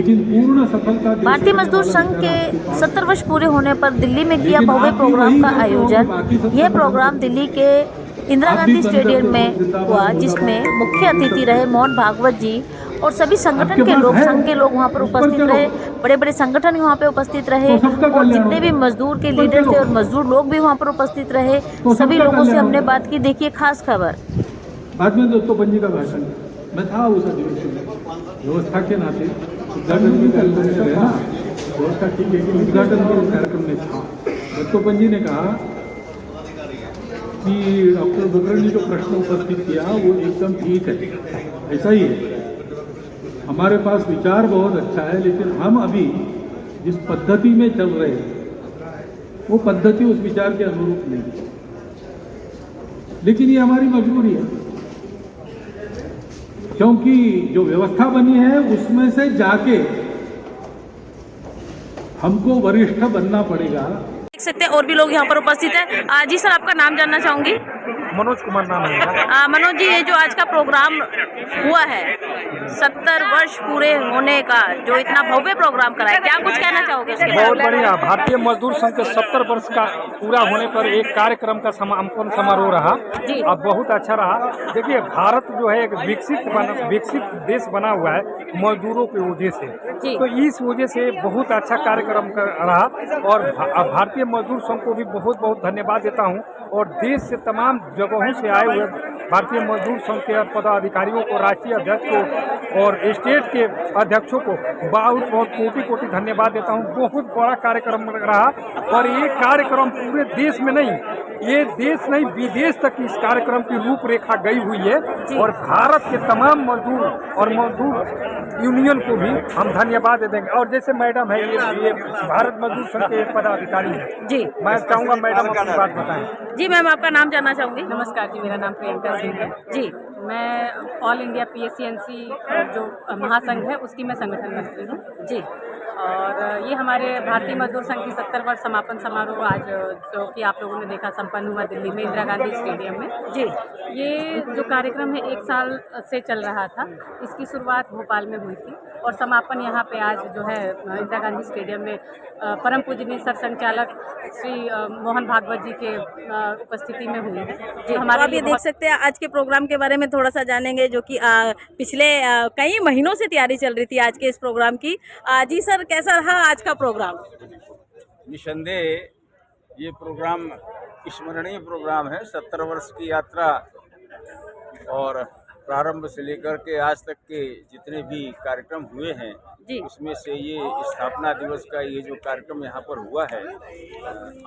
लेकिन पूर्ण सफलता भारतीय मजदूर संघ के 70 वर्ष पूरे होने पर दिल्ली में किया भव्य प्रोग्राम का आयोजन। यह प्रोग्राम दिल्ली के इंदिरा गांधी स्टेडियम में हुआ, जिसमें मुख्य अतिथि रहे मोहन भागवत जी और सभी संगठन के लोग, संघ के लोग वहां पर उपस्थित रहे। बड़े बड़े संगठन वहां पे उपस्थित रहे और जितने भी मजदूर के लीडर थे और मजदूर लोग भी वहां पर उपस्थित रहे। सभी लोगों से हमने बात की। देखिए खास खबर। बाद में दोस्तों पंजी का भाषण मैं था उस अधिवेशन में, व्यवस्था के नाते उद्घाटन के कार्यक्रम में रहे ना, व्यवस्था ठीक है कि उद्घाटन के कार्यक्रम में था। दत्तोपन जी ने कहा कि डॉक्टर बकरन ने जो प्रश्न उपस्थित किया वो एकदम ठीक है, ऐसा ही है। हमारे पास विचार बहुत अच्छा है, लेकिन हम अभी जिस पद्धति में चल रहे हैं वो पद्धति उस विचार के अनुरूप नहीं है, लेकिन ये हमारी मजबूरी है, क्योंकि जो व्यवस्था बनी है उसमें से जाके हमको वरिष्ठ बनना पड़ेगा। देख सकते हैं और भी लोग यहाँ पर उपस्थित हैं। जी सर, आपका नाम जानना चाहूंगी। मनोज कुमार नाम है। मनोज जी, ये जो आज का प्रोग्राम हुआ है 70 वर्ष पूरे होने का, जो इतना भव्य प्रोग्राम करा है, क्या कुछ कहना चाहोगे इसके बहुत बारे में? बढ़िया। भारतीय मजदूर संघ के 70 वर्ष का पूरा होने पर एक कार्यक्रम का समापन समारोह रहा जी। और बहुत अच्छा रहा। देखिए, भारत जो है एक विकसित देश बना हुआ है मजदूरों की वजह से, तो इस वजह से बहुत अच्छा कार्यक्रम रहा और भारतीय मजदूर संघ को भी बहुत बहुत धन्यवाद देता हूँ और देश से तमाम जगहों से आए हुए भारतीय मजदूर संघ के पदाधिकारियों को, राष्ट्रीय अध्यक्ष को और स्टेट के अध्यक्षों को बहुत बहुत कोटि धन्यवाद देता हूं। बहुत बड़ा कार्यक्रम रहा और ये कार्यक्रम पूरे देश में नहीं, ये देश नहीं विदेश तक इस कार्यक्रम की रूपरेखा गई हुई है और भारत के तमाम मजदूर और मजदूर यूनियन को भी हम धन्यवाद दे देंगे। और जैसे मैडम है, ये भारत मजदूर संघ के पदाधिकारी है जी, मैं चाहूँगा मैडम अपनी बात बताएं। जी मैम, आपका नाम जानना चाहूँगी। नमस्कार जी, मेरा नाम प्रियंका सिंह है जी। मैं ऑल इंडिया PSCNC जो महासंघ है उसकी मैं संगठन मंत्री हूँ जी। और ये हमारे भारतीय मजदूर संघ की 70 वर्ष समापन समारोह आज जो कि आप लोगों ने देखा संपन्न हुआ दिल्ली में इंदिरा गांधी स्टेडियम में जी। ये जो कार्यक्रम है 1 साल से चल रहा था। इसकी शुरुआत भोपाल में हुई थी और समापन यहाँ पे आज जो है इंदिरा गांधी स्टेडियम में परम पूजनीय सर संचालक श्री मोहन भागवत जी के उपस्थिति में हुई है जी। हमारा आप ये देख सकते हैं, आज के प्रोग्राम के बारे में थोड़ा सा जानेंगे, जो कि पिछले कई महीनों से तैयारी चल रही थी आज के इस प्रोग्राम की। जी सर, कैसा रहा आज का प्रोग्राम? निसंदेह ये प्रोग्राम स्मरणीय प्रोग्राम है। 70 वर्ष की यात्रा और प्रारंभ से लेकर के आज तक के जितने भी कार्यक्रम हुए हैं उसमें से ये स्थापना दिवस का ये जो कार्यक्रम यहाँ पर हुआ है,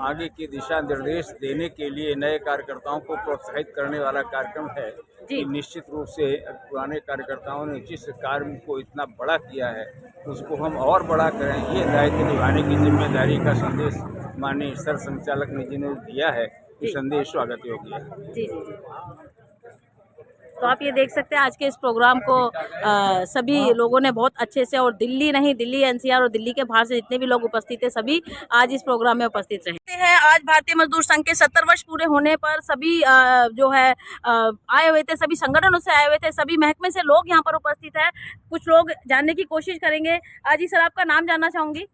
आगे के दिशा निर्देश देने के लिए नए कार्यकर्ताओं को प्रोत्साहित करने वाला कार्यक्रम है कि निश्चित रूप से पुराने कार्यकर्ताओं ने जिस कार्य को इतना बड़ा किया है उसको हम और बड़ा करें, ये दायित्व निभाने की जिम्मेदारी का संदेश माननीय सर संचालक ने जिन्होंने दिया है, ये संदेश स्वागत योग्य है। जी। तो आप ये देख सकते हैं आज के इस प्रोग्राम को सभी लोगों ने बहुत अच्छे से, और दिल्ली नहीं, दिल्ली NCR और दिल्ली के बाहर से जितने भी लोग उपस्थित थे सभी आज इस प्रोग्राम में उपस्थित रहे हैं। आज भारतीय मजदूर संघ के 70 वर्ष पूरे होने पर सभी जो है आए हुए थे, सभी संगठनों से आए हुए थे, सभी महकमे से लोग यहाँ पर उपस्थित है। कुछ लोग जानने की कोशिश करेंगे। आज ही सर, आपका नाम जानना चाहूंगी।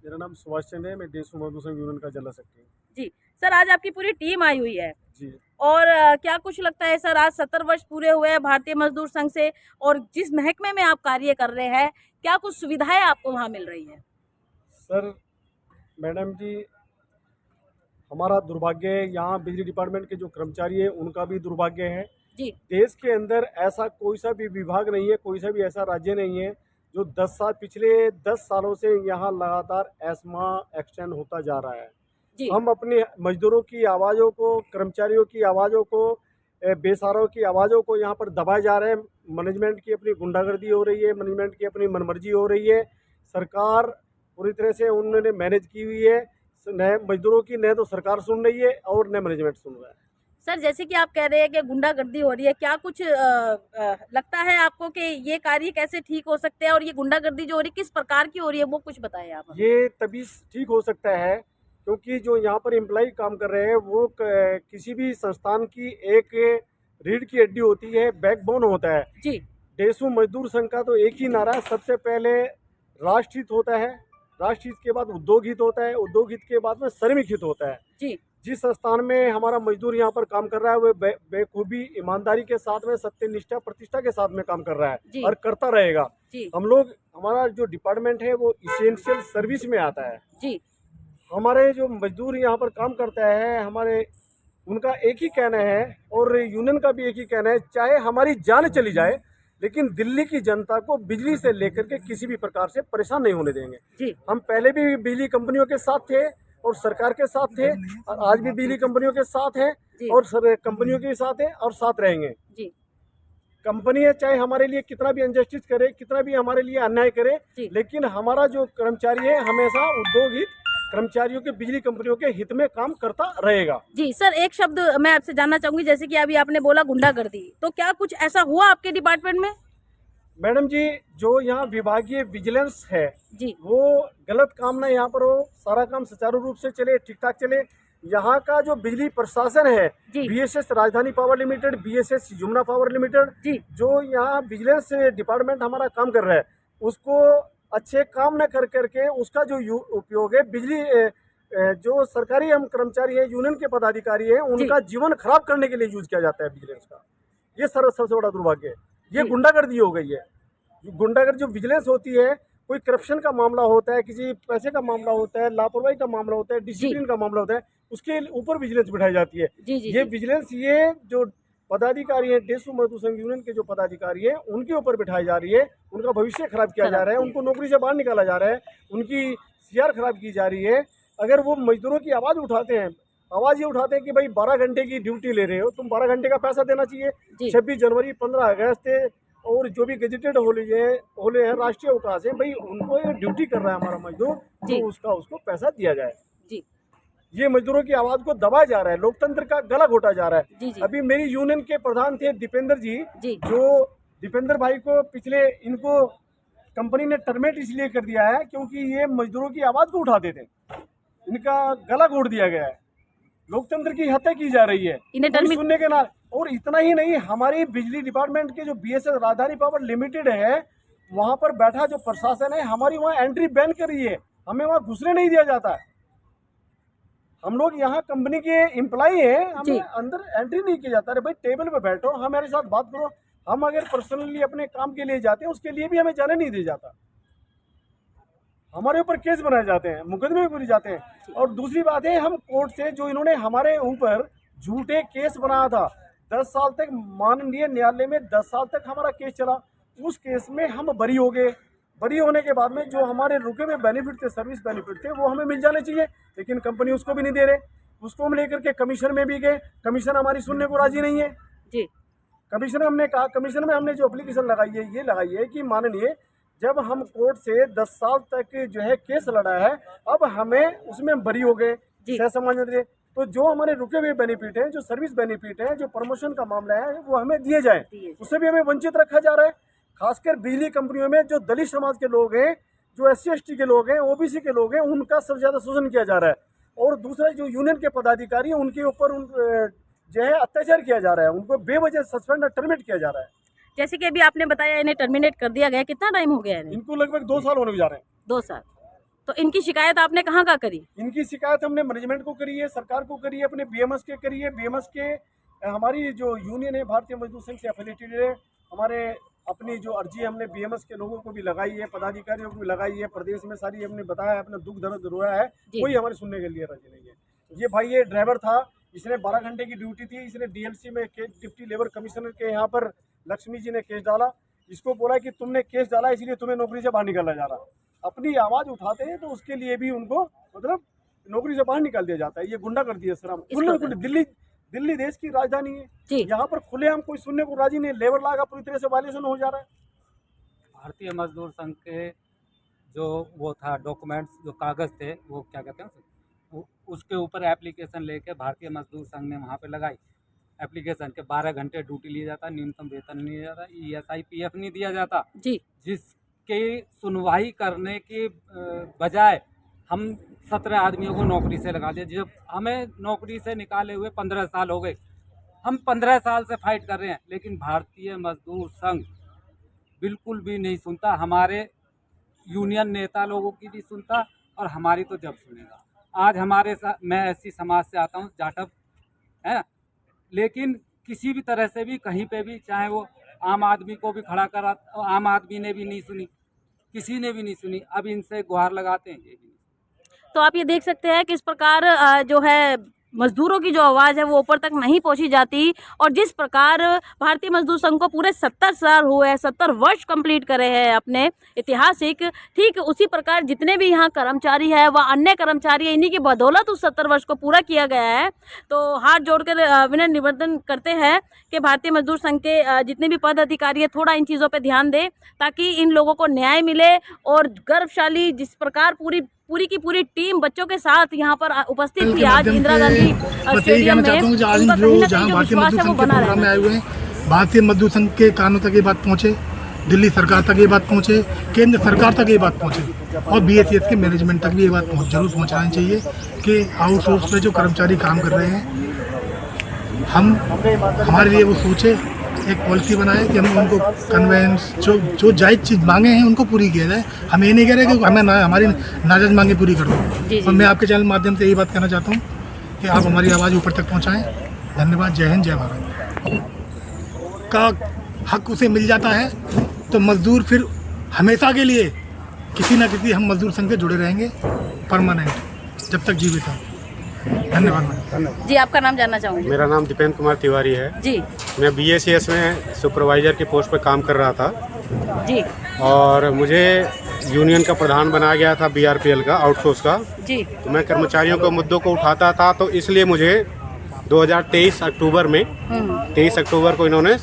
मेरा नाम सुभाष चंद्र है, मैं देश मजदूर संघ यूनियन का जिला सेक्रेटरी हूँ जी। सर, आज आपकी पूरी टीम आई हुई है जी, और क्या कुछ लगता है सर, आज 70 वर्ष पूरे हुए हैं भारतीय मजदूर संघ से, और जिस महकमे में आप कार्य कर रहे हैं, क्या कुछ सुविधाएं आपको वहां मिल रही है? सर मैडम जी, हमारा दुर्भाग्य है, यहाँ बिजली डिपार्टमेंट के जो कर्मचारी है उनका भी दुर्भाग्य है जी। देश के अंदर ऐसा कोई सा भी विभाग नहीं है, कोई सा भी ऐसा राज्य नहीं है जो पिछले 10 सालों से यहाँ लगातार एस्मा एक्सटेंड होता जा रहा है जी। हम अपने मजदूरों की आवाज़ों को, कर्मचारियों की आवाज़ों को, बेसहारों की आवाज़ों को यहाँ पर दबाए जा रहे हैं। मैनेजमेंट की अपनी गुंडागर्दी हो रही है, मैनेजमेंट की अपनी मनमर्जी हो रही है। सरकार पूरी तरह से उन्होंने मैनेज की हुई है। नए मजदूरों की न तो सरकार सुन रही है और न मैनेजमेंट सुन रहा है। सर, जैसे कि आप कह रहे हैं कि गुंडागर्दी हो रही है, क्या कुछ लगता है आपको कि ये कार्य कैसे ठीक हो सकते हैं, और ये गुंडागर्दी जो हो रही है किस प्रकार की हो रही है, वो कुछ बताएं आप। ये तभी ठीक हो सकता है क्योंकि जो यहाँ पर एम्प्लॉय काम कर रहे हैं वो किसी भी संस्थान की एक रीढ़ की हड्डी होती है, बैकबोन होता है जी। देशों मजदूर संघ का तो एक ही नारा, सबसे पहले राष्ट्र हित होता है, राष्ट्र हित के बाद उद्योग हित होता है, उद्योग हित के बाद में श्रमिक हित होता है। जी जिस स्थान में हमारा मजदूर यहाँ पर काम कर रहा है वो बेखूबी ईमानदारी के साथ में सत्यनिष्ठा प्रतिष्ठा के साथ में काम कर रहा जी। है और करता रहेगा। जी हम लोग हमारा जो डिपार्टमेंट है वो इसेंशियल सर्विस में आता है। जी हमारे जो मजदूर यहाँ पर काम करता है हमारे उनका एक ही कहना है और यूनियन का भी एक ही कहना है, चाहे हमारी जान चली जाए लेकिन दिल्ली की जनता को बिजली से लेकर के किसी भी प्रकार से परेशान नहीं होने देंगे। जी हम पहले भी बिजली कंपनियों के साथ थे और सरकार के साथ थे और आज भी बिजली कंपनियों के साथ हैं जी। और कंपनियों के साथ हैं और साथ रहेंगे। जी कंपनी है चाहे हमारे लिए कितना भी अनजस्टिस करे, कितना भी हमारे लिए अन्याय करे, जी। लेकिन हमारा जो कर्मचारी है हमेशा उद्योग हित कर्मचारियों के बिजली कंपनियों के हित में काम करता रहेगा। जी सर, एक शब्द मैं आपसे जानना चाहूंगी, जैसे कि अभी आपने बोला गुंडागर्दी, तो क्या कुछ ऐसा हुआ आपके डिपार्टमेंट में? मैडम जी, जो यहाँ विभागीय विजिलेंस है जी वो गलत काम ना यहाँ पर हो, सारा काम सुचारू रूप से चले, ठीक ठाक चले। यहाँ का जो बिजली प्रशासन है जी। BSES Rajdhani power limited, BSES Yamuna power limited, जी जो यहाँ विजिलेंस डिपार्टमेंट हमारा काम कर रहा है उसको अच्छे काम न कर करके उसका जो उपयोग है बिजली जो सरकारी हम कर्मचारी हैं, यूनियन के पदाधिकारी हैं, उनका जीवन खराब करने के लिए यूज किया जाता है विजिलेंस का। ये सबसे बड़ा दुर्भाग्य है। ये गुंडागर्दी हो गई है। गुंडागर्दी जो विजिलेंस होती है, कोई करप्शन का मामला होता है, किसी पैसे का मामला होता है, लापरवाही का मामला होता है, डिसिप्लिन का मामला होता है, उसके ऊपर विजिलेंस बिठाई जाती है। जी जी ये विजिलेंस ये जो पदाधिकारी हैं, देश मजदूर संघ यूनियन के जो पदाधिकारी हैं उनके ऊपर बिठाई जा रही है, उनका भविष्य खराब किया जा रहा है, उनको नौकरी से बाहर निकाला जा रहा है, उनकी सीआर खराब की जा रही है। अगर वो मजदूरों की आवाज़ उठाते हैं, आवाज़ ये उठाते हैं कि भाई 12 घंटे की ड्यूटी ले रहे हो, तुम 12 घंटे का पैसा देना चाहिए। 26 जनवरी 15 अगस्त और जो भी गजेटेड होले हैं, राष्ट्रीय अवकाश है, भाई उनको ये ड्यूटी कर रहा है हमारा मजदूर, तो उसको पैसा दिया जाए। जी ये मजदूरों की आवाज को दबाया जा रहा है, लोकतंत्र का गला घोटा जा रहा है। जी जी। अभी मेरी यूनियन के प्रधान थे दीपेंद्र जी, जो दीपेंद्र भाई को पिछले इनको कंपनी ने टर्मिनेट इसलिए कर दिया है क्योंकि ये मजदूरों की आवाज को उठाते थे, इनका गला घोट दिया गया है, लोकतंत्र की हत्या की जा रही है इन्हें सुनने के ना। और इतना ही नहीं, हमारी बिजली डिपार्टमेंट के जो बीएसएस राजधानी पावर लिमिटेड है वहां पर बैठा जो प्रशासन है हमारी वहां एंट्री बैन कर रही है, हमें वहां घुसने नहीं दिया जाता है। हम लोग यहाँ कंपनी के एम्प्लॉई हैं, हमें अंदर एंट्री नहीं किया जाता। अरे भाई टेबल पे बैठो, हमारे साथ बात करो। हम अगर पर्सनली अपने काम के लिए जाते हैं उसके लिए भी हमें जाने नहीं दिया जाता, हमारे ऊपर केस बनाए जाते हैं, मुकदमे भी जाते हैं। और दूसरी बात है, हम कोर्ट से जो इन्होंने हमारे ऊपर झूठे केस बनाया था 10 साल तक, माननीय न्यायालय में 10 साल तक हमारा केस चला, उस केस में हम बरी हो गए। बरी होने के बाद में जो हमारे रुके हुए बेनिफिट थे, सर्विस बेनिफिट थे, वो हमें मिल जाने चाहिए, लेकिन कंपनी उसको भी नहीं दे रहे। उसको हम लेकर के कमीशन में भी गए, कमीशन हमारी सुनने को राजी नहीं है जी। कमीशन हमने कहा, कमीशन में हमने जो एप्लीकेशन लगाई है ये लगाई है कि माननीय, जब हम कोर्ट से 10 साल तक जो है केस लड़ा है, अब हमें उसमें बरी हो गए, सहसमान्य, तो जो हमारे रुके हुए बेनिफिट हैं, जो सर्विस बेनिफिट है, जो प्रमोशन का मामला है, वो हमें दिए जाए, उससे भी हमें वंचित रखा जा रहा है। खासकर बिजली कंपनियों में जो दलित समाज के लोग हैं, जो SC/ST के लोग हैं, OBC के लोग हैं, उनका सबसे ज़्यादा शोषण किया जा रहा है। और दूसरा जो यूनियन के पदाधिकारी हैं उनके ऊपर जो है अत्याचार किया जा रहा है, उनको बेवजह सस्पेंड और टर्मिनेट किया जा रहा है। जैसे कि अभी आपने बताया इन्हें टर्मिनेट कर दिया गया, कितना टाइम हो गया है? इनको लगभग 2 साल होने जा रहे हैं। 2 साल। तो इनकी शिकायत आपने कहाँ करी? इनकी शिकायत हमने मैनेजमेंट को करी है, सरकार को करी है, अपने BMS के करी है। BMS के हमारी जो यूनियन है भारतीय मजदूर संघ से एफिलिएटेड है, हमारे अपनी जो अर्जी है हमने BMS के लोगों को भी लगाई है, पदाधिकारियों को भी लगाई है, प्रदेश में सारी हमने बताया, अपना दुख दर्द रोया है, कोई हमारे सुनने के लिए राजी नहीं है। ये भाई ये ड्राइवर था, इसने 12 घंटे की ड्यूटी थी, इसने DLC में डिप्टी लेबर कमिश्नर के यहाँ पर लक्ष्मी जी ने केस डाला, इसको बोला कि तुमने केस डाला इसलिए तुम्हें नौकरी से बाहर निकाला जा रहा। अपनी आवाज़ उठाते हैं तो उसके लिए भी उनको मतलब नौकरी से बाहर निकाल दिया जाता है। ये गुंडा कर दिया सर। हम दिल्ली देश की राजधानी है, यहाँ पर खुलेआम कोई सुनने को राजी नहीं, लेबर लॉ का पूरी तरह से वायलेशन हो जा रहा है। भारतीय मजदूर संघ के जो वो था डॉक्यूमेंट्स, जो कागज़ थे, वो क्या कहते हैं उसके ऊपर एप्लीकेशन लेके भारतीय मजदूर संघ ने वहाँ पे लगाई एप्लीकेशन के 12 घंटे ड्यूटी लिया जाता, न्यूनतम वेतन नहीं दिया जाता, ESI PF नहीं दिया जाता जी, जिसके सुनवाई करने की बजाय हम 17 आदमियों को नौकरी से लगा दिया। जब हमें नौकरी से निकाले हुए 15 साल हो गए, हम 15 साल से फाइट कर रहे हैं, लेकिन भारतीय मजदूर संघ बिल्कुल भी नहीं सुनता। हमारे यूनियन नेता लोगों की भी सुनता और हमारी तो जब सुनेगा। आज हमारे साथ, मैं ऐसी समाज से आता हूँ, जाटव है, लेकिन किसी भी तरह से भी कहीं पे भी, चाहे वो आम आदमी को भी खड़ा करा, आम आदमी ने भी नहीं सुनी, किसी ने भी नहीं सुनी। अब इनसे गुहार लगाते हैं, ये भी नहीं। तो आप ये देख सकते हैं कि इस प्रकार जो है मजदूरों की जो आवाज़ है वो ऊपर तक नहीं पहुंची जाती, और जिस प्रकार भारतीय मजदूर संघ को पूरे 70 साल हुए हैं, 70 वर्ष कंप्लीट करे हैं अपने ऐतिहासिक, ठीक उसी प्रकार जितने भी यहाँ कर्मचारी है व अन्य कर्मचारी, इन्हीं की बदौलत उस 70 वर्ष को पूरा किया गया है। तो हाथ जोड़कर विनम्र निवेदन करते हैं कि भारतीय मजदूर संघ के जितने भी पद अधिकारी है थोड़ा इन चीज़ों पर ध्यान दें, ताकि इन लोगों को न्याय मिले। और गर्वशाली जिस प्रकार पूरी की पूरी टीम बच्चों के साथ यहाँ पर उपस्थित थी आज इंदिरा गांधी स्टेडियम में, उनका कहीं ना कहीं जो विश्वास है वो बना रहता है। भारतीय मजदूर संघ के कानों तक ये बात पहुँचे, दिल्ली सरकार तक ये बात पहुँचे, केंद्र सरकार तक ये बात पहुँचे, और BSES के मैनेजमेंट तक भी ये बात जरूर पहुँचानी चाहिए कि आउटसोर्स में जो कर्मचारी काम कर रहे हैं, हमारे लिए वो सोचे, एक पॉलिसी बनाए कि हम उनको कन्वेंस जो जायज़ चीज़ मांगे हैं उनको पूरी किया जाए। हम ये नहीं कह रहे कि हमें हमारी नाजायज़ मांगे पूरी कर दो। और मैं आपके चैनल माध्यम से यही बात कहना चाहता हूँ कि आप हमारी आवाज़ ऊपर तक पहुँचाएँ। धन्यवाद। जय हिंद, जय भारत। का हक उसे मिल जाता है तो मजदूर फिर हमेशा के लिए किसी न किसी हम मजदूर संघ से जुड़े रहेंगे, परमानेंट, जब तक जीवित हैं। धन्यवाद जी। आपका नाम जानना चाहूँगी? मेरा नाम दीपेंद्र कुमार तिवारी है जी। मैं BSES में सुपरवाइज़र की पोस्ट पर काम कर रहा था जी, और मुझे यूनियन का प्रधान बनाया गया था BRPL का, आउटसोर्स का जी। तो मैं कर्मचारियों के मुद्दों को उठाता था, तो इसलिए मुझे 2023 अक्टूबर में 23 अक्टूबर को इन्होंने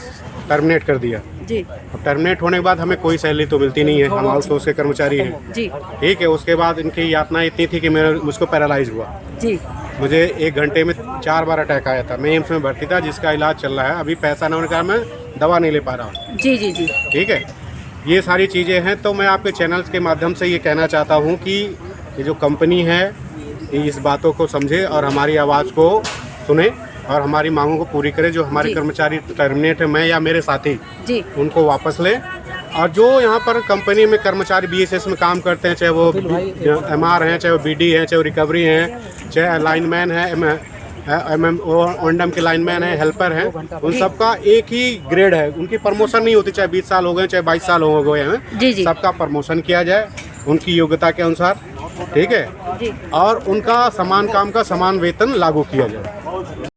टर्मिनेट कर दिया जी। अब टर्मिनेट होने के बाद हमें कोई सैलरी तो मिलती नहीं है, हम आउटसोर्स के कर्मचारी हैं जी। ठीक है। उसके बाद इनकी यातना इतनी थी कि मुझको पैरालाइज हुआ जी। मुझे 1 घंटे में 4 बार अटैक आया था। मैं एम्स में भर्ती था, जिसका इलाज चल रहा है। अभी पैसा न होने का मैं दवा नहीं ले पा रहा हूँ। जी जी जी। ठीक है, ये सारी चीज़ें हैं। तो मैं आपके चैनल्स के माध्यम से ये कहना चाहता हूँ कि ये जो कंपनी है ये इस बातों को समझे और हमारी आवाज़ को सुने और हमारी मांगों को पूरी करे। जो हमारे कर्मचारी टर्मिनेट है, मैं या मेरे साथी जी, उनको वापस ले। और जो यहाँ पर कंपनी में कर्मचारी BSES में काम करते हैं, चाहे वो MR हैं, चाहे वो BD हैं, चाहे वो रिकवरी हैं, चाहे लाइनमैन है, ओंडम के लाइनमैन है, हेल्पर हैं, उन सबका एक ही ग्रेड है। उनकी प्रमोशन नहीं होती, चाहे 20 साल हो गए, चाहे 22 साल हो गए हैं, सबका प्रमोशन किया जाए उनकी योग्यता के अनुसार। ठीक है, और उनका समान काम का समान वेतन लागू किया जाए।